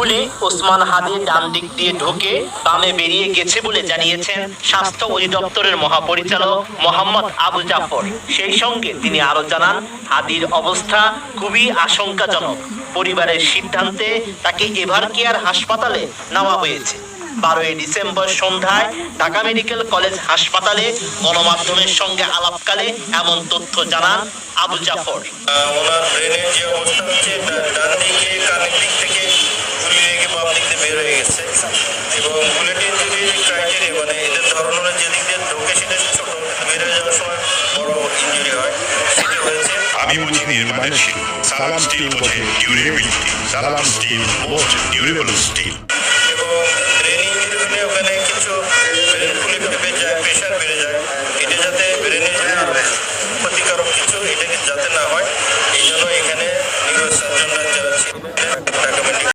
খুলে ওসমান হাদি ডান দিক দিয়ে ঢোকে বামে বেরিয়ে গেছে বলে জানিয়েছেন স্বাস্থ্য অধিদপ্তরের মহাপরিচালক মোহাম্মদ আবু জাফর। সেই সঙ্গে তিনি আরো জানান, হাদির অবস্থা খুবই আশঙ্কাজনক। পরিবারের সিদ্ধান্তে তাকে এভার কেয়ার হাসপাতালে নেওয়া হয়েছে। 12 ডিসেম্বর সন্ধ্যায় ঢাকা মেডিকেল কলেজ হাসপাতালে গণমাধ্যমের সঙ্গে আলাপকালে এমন তথ্য জানান আবু জাফর। ওনার ব্রেনের যে অবস্থা হচ্ছে, ডান দিকে কানের দিক থেকে গুলি লেগে বাম দিক দিয়ে বের হয়ে গেছে এবং বুলেট ইঞ্জুরির ক্রাইটেরিয়া মানে এদের ধরন হলো যেদিক দিয়ে ঢোকে সেটা ছোট, বের হয়ে যাওয়ার সময় বড় ইঞ্জুরি হয়, সেটা হয়েছে। আমি বুঝি নির্মাণের শিল্প, সালাম স্টিল বোঝে ডিউরেবিলিটি, সালাম স্টিল মোস্ট ডিউরেবল স্টিল। এবং ব্রেন ইঞ্জুরি হলে ওখানে কিছু